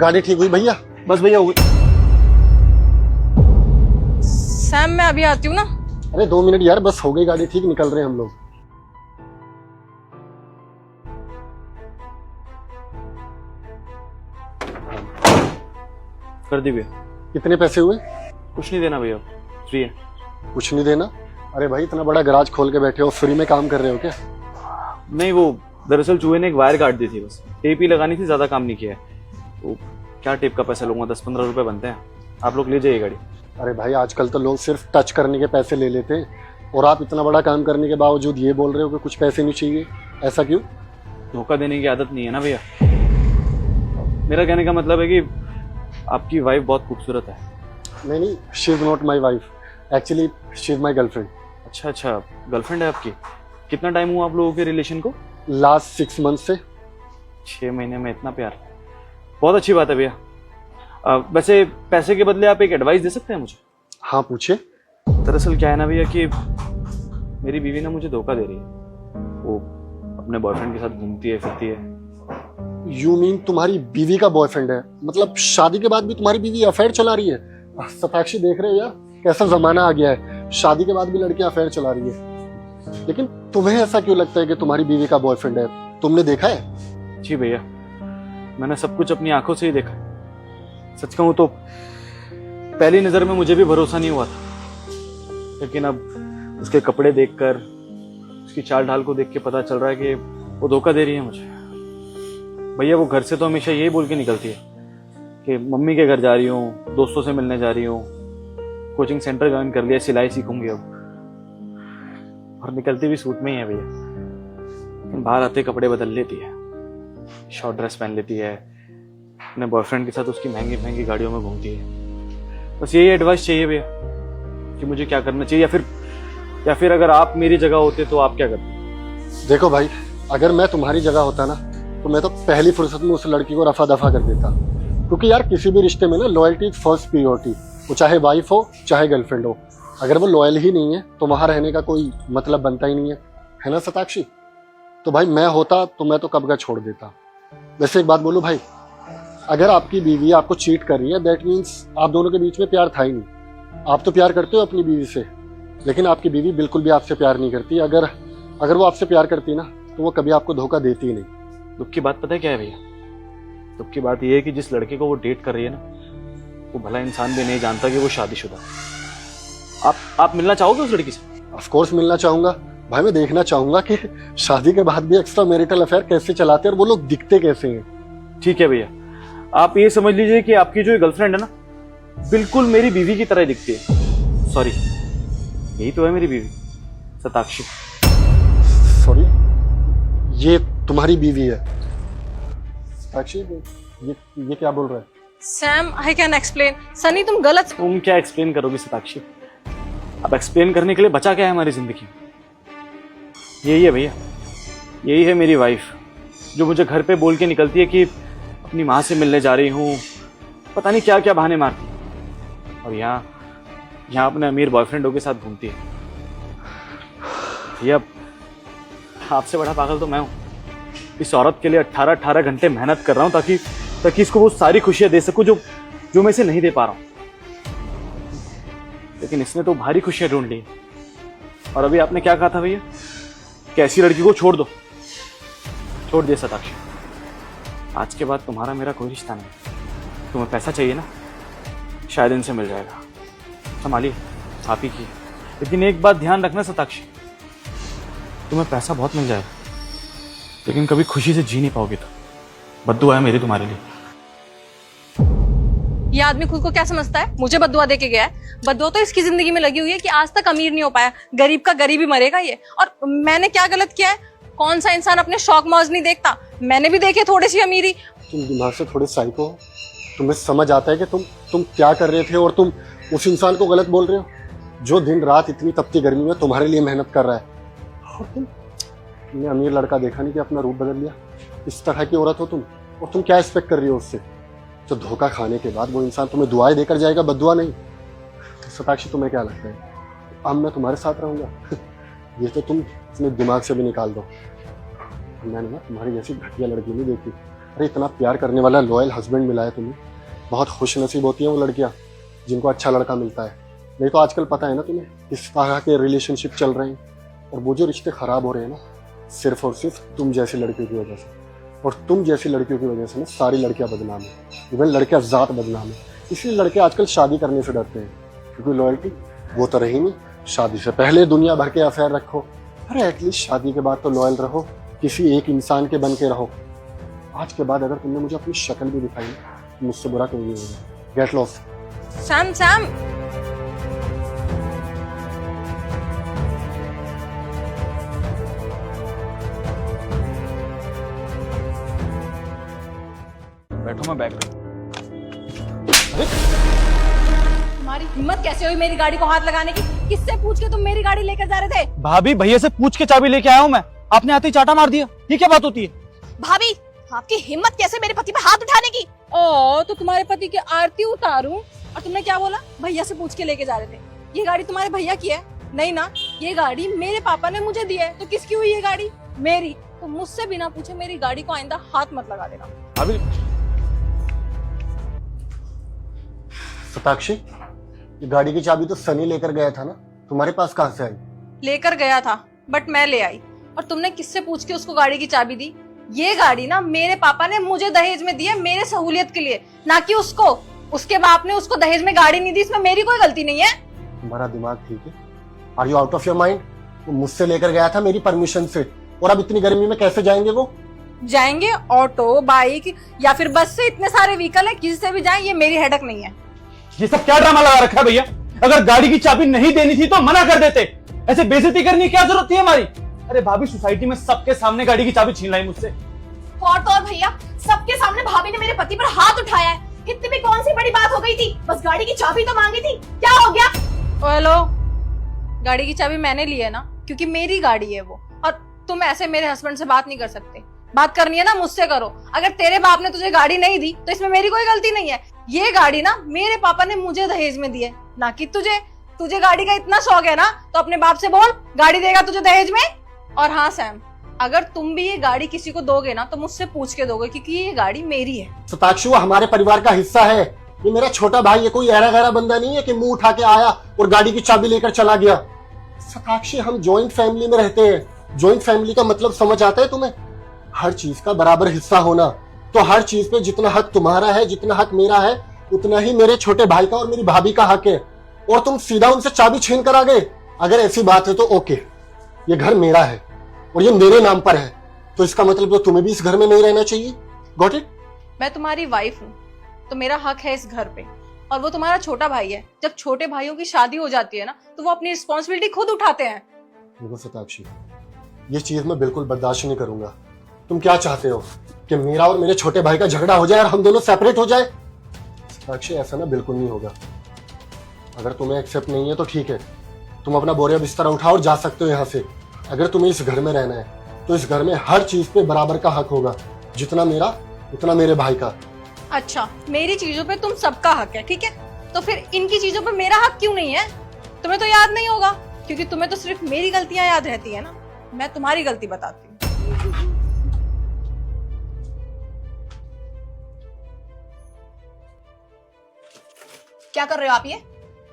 गाड़ी ठीक हुई भैया? बस भैया हो गई। सैम मैं अभी आती हूँ ना। अरे 2 मिनट यार, बस हो गई गाड़ी ठीक, निकल रहे हैं हम लोग। कर दी भैया। कितने पैसे हुए? कुछ नहीं देना भैया, फ्री है। कुछ नहीं देना? अरे भाई इतना बड़ा गराज खोल के बैठे हो, फ्री में काम कर रहे हो क्या? नहीं, वो दरअसल चूहे ने एक वायर काट दी थी, बस टेप ही लगानी थी, ज्यादा काम नहीं किया है। तो क्या टेप का पैसा लूंगा, 10-15 रुपए बनते हैं। आप लोग ले जाइए गाड़ी। अरे भाई आजकल तो लोग सिर्फ टच करने के पैसे ले लेते हैं, और आप इतना बड़ा काम करने के बावजूद ये बोल रहे हो कि कुछ पैसे नहीं चाहिए, ऐसा क्यों? धोखा देने की आदत नहीं है ना भैया। मेरा कहने का मतलब है कि आपकी वाइफ बहुत खूबसूरत है। नहीं, she is not my wife, actually she is my girlfriend. अच्छा, गर्लफ्रेंड है आपकी? कितना टाइम हुआ आप लोगों के रिलेशन को? लास्ट 6 मंथ से। 6 महीने में इतना प्यार, बहुत अच्छी बात है भैया। वैसे पैसे के बदले आप एक एडवाइस दे सकते हैं मुझे? हाँ पूछे। दरअसल क्या है ना भैया कि मेरी बीवी ना मुझे धोखा दे रही है। वो अपने बॉयफ्रेंड के साथ घूमती है, फिरती है। यू मीन तुम्हारी बीवी का बॉयफ्रेंड है? मतलब शादी के बाद भी तुम्हारी बीवी अफेयर चला रही है? सताक्षी देख रहे हो यार कैसा जमाना आ गया है, शादी के बाद भी लड़कियां अफेयर चला रही है। लेकिन तुम्हें ऐसा क्यों लगता है कि तुम्हारी बीवी का बॉयफ्रेंड है? तुमने देखा है? जी भैया, मैंने सब कुछ अपनी आंखों से ही देखा। सच कहूं तो पहली नजर में मुझे भी भरोसा नहीं हुआ था, लेकिन अब उसके कपड़े देखकर, उसकी चाल ढाल को देख के पता चल रहा है कि वो धोखा दे रही है मुझे। भैया वो घर से तो हमेशा यही बोल के निकलती है कि मम्मी के घर जा रही हूँ, दोस्तों से मिलने जा रही हूँ, कोचिंग सेंटर ज्वाइन कर लिया, सिलाई सीखूंगी अब। और निकलती भी सूट में ही है भैया, लेकिन बाहर आते कपड़े बदल लेती है, शॉर्ट ड्रेस पहन लेती है, अपने बॉयफ्रेंड के साथ उसकी महंगी महंगी गाड़ियों में घूमती है। बस यही एडवाइस चाहिए भैया कि मुझे क्या करना चाहिए, या फिर अगर आप मेरी जगह होते तो आप क्या करते? देखो भाई, अगर मैं तुम्हारी जगह होता ना तो मैं तो पहली फुर्सत में उस लड़की को रफा दफा कर देता। क्योंकि यार किसी भी रिश्ते में ना लॉयल्टी इज फर्स्ट प्रायोरिटी, वो चाहे वाइफ हो चाहे गर्लफ्रेंड हो। अगर वो लॉयल ही नहीं है तो वहां रहने का कोई मतलब बनता ही नहीं है ना सताक्षी? तो भाई मैं होता तो मैं तो कब का छोड़ देता। वैसे एक बात बोलूं भाई, अगर आपकी बीवी आपको चीट कर रही है दैट मीन्स आप दोनों के बीच में प्यार था ही नहीं। आप तो प्यार करते हो अपनी बीवी से, लेकिन आपकी बीवी बिल्कुल भी आपसे प्यार नहीं करती। अगर वो आपसे प्यार करती ना तो वो कभी आपको धोखा देती ही नहीं। दुख की बात पता है क्या है भैया? दुख की बात यह है कि जिस लड़के को वो डेट कर रही है ना, वो भला इंसान भी नहीं जानता कि वो शादीशुदा। आप मिलना चाहोगे उस लड़की से? ऑफ कोर्स मिलना चाहूंगा भाई। मैं देखना चाहूंगा कि शादी के बाद भी एक्स्ट्रा मैरिटल अफेयर कैसे चलाते हैं और वो लोग दिखते कैसे हैं। ठीक है भैया, आप ये समझ लीजिए कि आपकी जो गर्लफ्रेंड है ना, बिल्कुल मेरी बीवी की तरह दिखती है। सॉरी, यही तो है मेरी बीवी, सताक्षी। सॉरी, ये तुम्हारी बीवी है सताक्षी? ये क्या बोल रहा है? Sam I can explain. Sunny तुम गलत। तुम क्या एक्सप्लेन करोगी सताक्षी? अब एक्सप्लेन करने के लिए बचा क्या है हमारी जिंदगी? यही है भैया, यही है मेरी वाइफ, जो मुझे घर पे बोल के निकलती है कि अपनी माँ से मिलने जा रही हूँ, पता नहीं क्या क्या बहाने मारती है, और यहाँ अपने अमीर बॉयफ्रेंडों के साथ घूमती है। भैया आपसे बड़ा पागल तो मैं हूँ। इस औरत के लिए 18 घंटे मेहनत कर रहा हूँ ताकि इसको वो सारी खुशियां दे सकूं जो मैं इसे नहीं दे पा रहा हूँ। लेकिन इसने तो भारी खुशियां ढूंढ ली। और अभी आपने क्या कहा था भैया? कि ऐसी लड़की को छोड़ दो। छोड़ दिया सताक्षी, आज के बाद तुम्हारा मेरा कोई रिश्ता नहीं। तुम्हें पैसा चाहिए ना, शायद इनसे मिल जाएगा, संभालिए, आप ही की। लेकिन एक बात ध्यान रखना सताक्षी, तुम्हें पैसा बहुत मिल जाएगा, लेकिन कभी खुशी से जी नहीं पाओगे। तो बद्दुआ है मेरी तुम्हारे लिए। ये आदमी खुद को क्या समझता है? मुझे बद्दुआ दे के गया है। बद्दुआ तो इसकी जिंदगी में लगी हुई है कि आज तक अमीर नहीं हो पाया, गरीब का गरीब ही मरेगा ये। और मैंने क्या गलत किया है? कौन सा इंसान अपने शौक मौज नहीं देखता? मैंने भी देखे थोड़ी सी अमीरी। तुम दिमाग से थोड़े साइको हो। तुम्हें समझ आता है कि तुम क्या कर रहे थे, और तुम उस इंसान को गलत बोल रहे हो जो दिन रात इतनी तपती गर्मी में तुम्हारे लिए मेहनत कर रहा है। और तुमने अमीर लड़का देखा नहीं कि अपना रूप बदल लिया? इस तरह की औरत हो तुम, और तुम क्या एक्सपेक्ट कर रही हो उससे? तो धोखा खाने के बाद वो इंसान तुम्हें दुआएं देकर जाएगा, बद्दुआ नहीं। सताक्षी तुम्हें क्या लगता है अब मैं तुम्हारे साथ रहूंगा? ये तो तुम अपने दिमाग से भी निकाल दो। मैंने ना तुम्हारी जैसी घटिया लड़की नहीं देखी। अरे इतना प्यार करने वाला लॉयल हस्बैंड मिला है तुम्हें, बहुत खुश नसीब होती हैं वो लड़कियां जिनको अच्छा लड़का मिलता है। नहीं तो आजकल पता है ना तुम्हें किस तरह के रिलेशनशिप चल रहे हैं, और वो जो रिश्ते खराब हो रहे हैं ना, सिर्फ और सिर्फ तुम जैसी लड़कियों की वजह से। और तुम जैसी लड़कियों की वजह से ना सारी लड़कियां बदनाम है, इवन लड़कियां ज़ात बदनाम है। इसलिए लड़के आजकल शादी करने से डरते हैं, क्योंकि लॉयल्टी वो तो रही नहीं। शादी से पहले दुनिया भर के अफेयर रखो, अरे एटलीस्ट शादी के बाद तो लॉयल रहो, किसी एक इंसान के बन के रहो। आज के बाद अगर तुमने मुझे अपनी शक्ल भी दिखाई ना, तो मुझसे बुरा कोई नहीं होगा। Get lost. सैम सैम, बैठो, मैं बैग तुम्हारी हिम्मत कैसे हुई मेरी गाड़ी को हाथ लगाने की? किससे पूछ के तुम मेरी गाड़ी लेकर जा रहे थे? भाभी, भैया से पूछ के चाबी लेके आया हूँ मैं, आपने आते ही चाटा मार दिया। ये क्या बात होती है? भाभी, आपकी हिम्मत कैसे मेरे पति पे हाथ उठाने की? ओ, तो तुम्हारे पति की आरती उतारूं? और तुमने क्या बोला? भैया से पूछ के लेके जा रहे थे। ये गाड़ी तुम्हारे भैया की है? नहीं ना, ये गाड़ी मेरे पापा ने मुझे दी है। तो किसकी हुई ये गाड़ी? मेरी। तो मुझसे बिना पूछे मेरी गाड़ी को आइंदा हाथ मत लगा देना। भाभी, सताक्षी, ये गाड़ी की चाबी तो सनी लेकर गया था ना, तुम्हारे पास कहाँ से आई? लेकर गया था, बट मैं ले आई। और तुमने किससे पूछ के उसको गाड़ी की चाबी दी? ये गाड़ी ना मेरे पापा ने मुझे दहेज में दी है, मेरे सहूलियत के लिए, ना कि उसको। उसके बाप ने उसको दहेज में गाड़ी नहीं दी, इसमें मेरी कोई गलती नहीं है। तुम्हारा दिमाग ठीक है? Are you out of your mind? वो मुझसे लेकर गया था मेरी परमिशन से, और अब इतनी गर्मी में कैसे जाएंगे वो? जाएंगे ऑटो, बाइक या फिर बस से। इतने सारे व्हीकल है, किसी से भी जाए, ये मेरी हेडक नहीं है। ये सब क्या ड्रामा लगा रखा है भैया? अगर गाड़ी की चाबी नहीं देनी थी तो मना कर देते, ऐसे बेइज्जती करनी क्या जरूरत थी हमारी? अरे भाभी, सोसाइटी में सबके सामने गाड़ी की चाबी छीन लाई मुझसे। और तो और भैया, सबके सामने भाभी ने मेरे पति पर हाथ उठाया है। इतनी भी कौन सी बड़ी बात हो गई थी? बस गाड़ी की चाबी तो मांगी थी, क्या हो गया? हेलो, गाड़ी की चाबी मैंने ली है ना, क्योंकि मेरी गाड़ी है वो। और तुम ऐसे मेरे हस्बैंड से बात नहीं कर सकते। बात करनी है ना मुझसे करो। अगर तेरे बाप ने तुझे गाड़ी नहीं दी तो इसमें मेरी कोई गलती नहीं है। ये गाड़ी ना मेरे पापा ने मुझे दहेज में दी है, ना कि तुझे। तुझे गाड़ी का इतना शौक है ना, तो अपने बाप से बोल, गाड़ी देगा तुझे दहेज में। और हाँ सैम, अगर तुम भी ये गाड़ी किसी को दोगे ना, तो मुझसे पूछ के दोगे, क्योंकि ये गाड़ी मेरी है। सताक्षी, वो हमारे परिवार का हिस्सा है। ये मेरा छोटा भाई है, कोई ऐरा गैरा बंदा नहीं है कि मुंह उठा के आया और गाड़ी की चाबी लेकर चला गया। सताक्षी, हम जॉइंट फैमिली में रहते हैं। जॉइंट फैमिली का मतलब समझ आता है तुम्हें? हर चीज का बराबर हिस्सा होना। तो हर चीज पे जितना हक तुम्हारा है, जितना हक मेरा है, उतना ही मेरे छोटे भाई का और मेरी भाभी का हक है। और तुम सीधा उनसे चाबी छीन कर आ गए। अगर ऐसी बात है तो ओके, ये घर मेरा है और ये मेरे नाम पर है, तो इसका मतलब तो तुम्हें भी इस घर में नहीं रहना चाहिए। Got it? मैं तुम्हारी वाइफ हूँ, तो मेरा हक है इस घर पे। और वो तुम्हारा छोटा भाई है। जब छोटे भाइयों की शादी हो जाती है ना, तो वो अपनी रिस्पॉन्सिबिलिटी खुद उठाते हैं। देखो सताक्षी, ये चीज मैं बिल्कुल बर्दाश्त नहीं करूंगा। तुम क्या चाहते हो कि मेरा और मेरे छोटे भाई का झगड़ा हो जाए और हम दोनों सेपरेट हो जाए? सताक्षी, ऐसा ना बिल्कुल नहीं होगा। अगर तुम्हें एक्सेप्ट नहीं है तो ठीक है, तुम अपना बोरिया बिस्तर उठाओ और जा सकते हो यहाँ से। अगर तुम्हें इस घर में रहना है तो इस घर में हर चीज पे बराबर का हक होगा, जितना मेरा उतना मेरे भाई का। अच्छा, मेरी चीजों पे तुम सबका हक है, ठीक है? तो फिर इनकी चीजों पे मेरा हक क्यों नहीं है? तुम्हें तो याद नहीं होगा, क्योंकि तुम्हें तो सिर्फ मेरी गलतियां याद रहती है ना। मैं तुम्हारी गलती बताती हूँ। क्या कर रहे हो आप ये?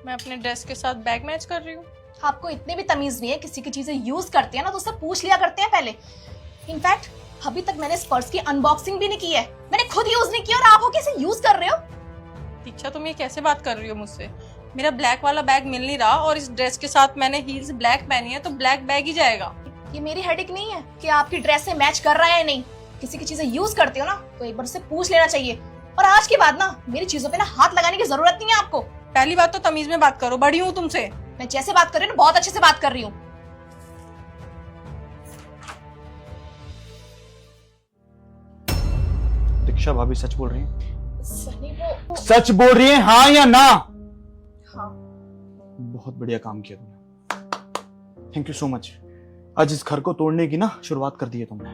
मैं अपने ड्रेस के साथ बैग मैच कर रही हूँ। आपको इतनी भी तमीज नहीं है, किसी की चीजें यूज करते हैं ना तो उससे पूछ लिया करते हैं पहले। इनफैक्ट अभी तक मैंने इस पर्स की अनबॉक्सिंग भी नहीं की है, मैंने खुद यूज नहीं किया और आप हो कैसे यूज कर रहे हो? दीक्षा, तुम ये कैसे बात कर रही हो मुझसे? मेरा ब्लैक वाला बैग मिल नहीं रहा, और इस ड्रेस के साथ मैंने हील्स ब्लैक पहनी है, तो ब्लैक बैग ही जाएगा। ये मेरी हेडेक नहीं है कि आपकी ड्रेस से मैच कर रहा है या नहीं। किसी की चीजें यूज करते हो ना तो एक बार उससे पूछ लेना चाहिए। और आज के बाद ना मेरी चीजों पे ना हाथ लगाने की जरूरत नहीं है आपको। पहली बात तो तमीज में बात करो, बड़ी हूँ तुमसे। मैं जैसे बात कर रही हूँ बहुत अच्छे से बात कर रही हूँ। दीक्षा भाभी सच बोल रही हैं? सनी, वो सच बोल रही हैं, हाँ या ना? हाँ। बहुत बढ़िया काम किया तुमने, थैंक यू सो मच। आज इस घर को तोड़ने की ना शुरुआत कर दी है तुमने।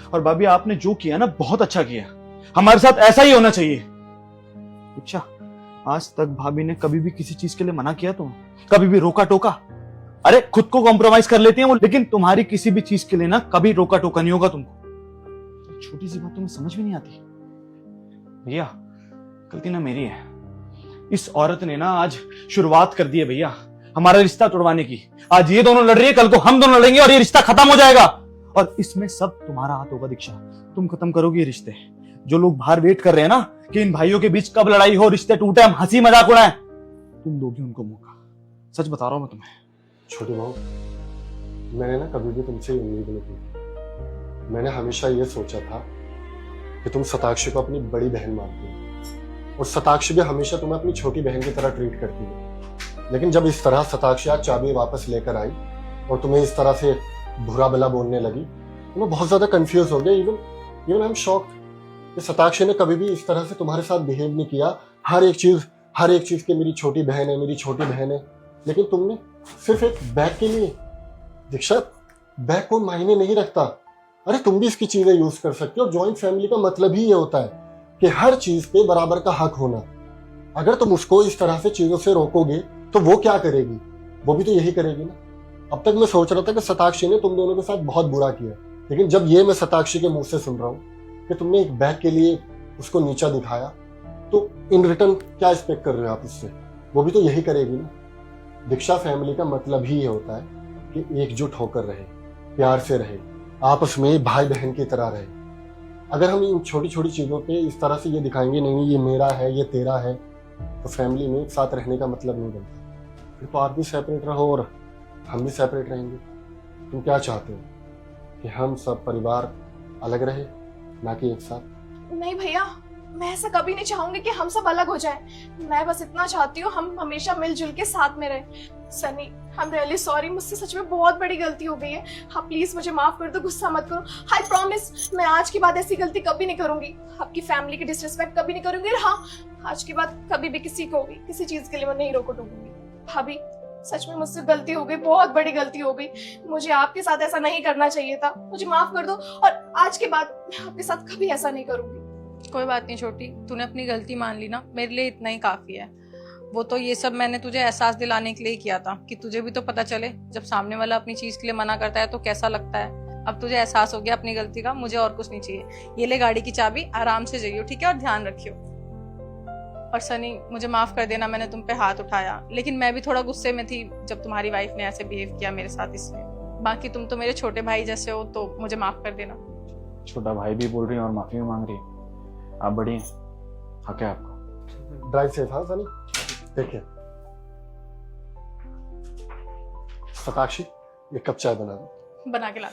और भाभी, आपने जो किया ना बहुत अच्छा किया। हमारे साथ ऐसा ही होना चाहिए। अच्छा, आज तक भाभी ने कभी भी किसी चीज के लिए मना किया तुम? कभी भी रोका टोका? अरे खुद को कॉम्प्रोमाइज कर लेती हैं वो, लेकिन तुम्हारी किसी भी चीज के लिए ना कभी रोका टोका नहीं होगा तुमको। छोटी सी बात तुम्हें समझ में नहीं आती? भैया गलती ना मेरी है, इस औरत ने ना आज शुरुआत कर दी है भैया हमारा रिश्ता तोड़वाने की। आज ये दोनों लड़ रही है, कल को हम दोनों लड़ेंगे और ये रिश्ता खत्म हो जाएगा। और इसमें सब तुम्हारा हाथ होगा दीक्षा, तुम खत्म करोगे ये रिश्ते। जो लोग बाहर वेट कर रहे हैं ना कि इन भाइयों के बीच कब लड़ाई हो, रिश्ते टूटे, हम हंसी मजाक उड़ाएं, तुम दोगे उनको मौका। सच बता रहा हूं मैं तुम्हें। छोटी बहू, मैंने ना कभी भी तुमसे उम्मीद नहीं की। मैंने हमेशा ये सोचा था कि तुम शताक्षी को अपनी बड़ी बहन मानती हो और शताक्षी भी हमेशा तुम्हें अपनी छोटी बहन की तरह ट्रीट करती है। लेकिन जब इस तरह शताक्षी आज चाबी वापस लेकर आई और तुम्हें इस तरह से बुरा भला बोलने लगी तो मैं बहुत ज्यादा कंफ्यूज हो गया। इवन आई एम शॉक्ड कि शताक्षी ने कभी भी इस तरह से तुम्हारे साथ बिहेव नहीं किया। हर एक चीज के मेरी छोटी बहन है, मेरी छोटी बहन है, लेकिन तुमने सिर्फ एक बैग के लिए। दीक्षा, बैग कोई मायने नहीं रखता। अरे तुम भी इसकी चीजें यूज कर सकते हो। जॉइंट फैमिली का मतलब ही ये होता है कि हर चीज पे बराबर का हक होना। अगर तुम उसको इस तरह से चीजों से रोकोगे तो वो क्या करेगी? वो भी तो यही करेगी ना। अब तक मैं सोच रहा था कि शताक्षी ने तुम दोनों के साथ बहुत बुरा किया, लेकिन जब ये मैं शताक्षी के मुंह से सुन रहा हूँ कि तुमने एक बैग के लिए उसको नीचा दिखाया, तो इन रिटर्न क्या एक्सपेक्ट कर रहे हो आप उससे? वो भी तो यही करेगी ना। दीक्षा, फैमिली का मतलब ही ये होता है कि एकजुट होकर रहे, प्यार से रहे, आपस में भाई बहन की तरह रहे। अगर हम इन छोटी छोटी चीजों पे इस तरह से ये दिखाएंगे नहीं ये मेरा है ये तेरा है, तो फैमिली में एक साथ रहने का मतलब नहीं बनता। फिर तो आप भी सेपरेट रहो और हम भी सेपरेट रहेंगे। तुम क्या चाहते हो कि हम सब परिवार अलग रहे, ना कि एक साथ? नहीं भैया, मैं ऐसा कभी नहीं चाहूंगी कि हम सब अलग हो जाएं। मैं बस इतना चाहती हूँ हम हमेशा मिलजुल के साथ में रहें। Sunny, I am really sorry, मुझसे सच में बहुत बड़ी गलती हो गई है। हाँ प्लीज मुझे माफ कर दो, गुस्सा मत करो। आई प्रॉमिस मैं आज के बाद ऐसी गलती कभी नहीं करूंगी। आपकी फैमिली की डिसरिस्पेक्ट कभी नहीं करूंगी। और हाँ, आज के बाद कभी भी किसी को भी किसी चीज के लिए मैं नहीं रोको टोकूंगी। भाभी, सच में मुझसे गलती हो गई, बहुत बड़ी गलती हो गई। मुझे आपके साथ ऐसा नहीं करना चाहिए था, मुझे माफ कर दो। और आज के बाद मैं आपके साथ कभी ऐसा नहीं करूंगी। कोई बात नहीं छोटी, तूने अपनी गलती मान ली ना, मेरे लिए इतना ही काफी है। वो तो ये सब मैंने तुझे एहसास दिलाने के लिए किया था कि तुझे भी तो पता चले जब सामने वाला अपनी चीज के लिए मना करता है तो कैसा लगता है। अब तुझे एहसास हो गया अपनी गलती का, मुझे और कुछ नहीं चाहिए। ये ले गाड़ी की चाबी, आराम से जाइयो, ठीक है? और ध्यान रखियो। और सनी, मुझे माफ कर देना, मैंने तुम पे हाथ उठाया, लेकिन मैं भी थोड़ा गुस्से में थी जब तुम्हारी वाइफ ने ऐसे बिहेव किया मेरे साथ, इसलिए। बाकी तुम तो मेरे छोटे भाई जैसे हो, तो मुझे माफ कर देना। छोटा भाई भी बोल रही है और माफी भी मांग रही है। आप बड़ी हैं, हक है आपको। Drive safe. हाँ सनी, देखिए शताक्षी, एक कप चाय बना दो। बना के ला।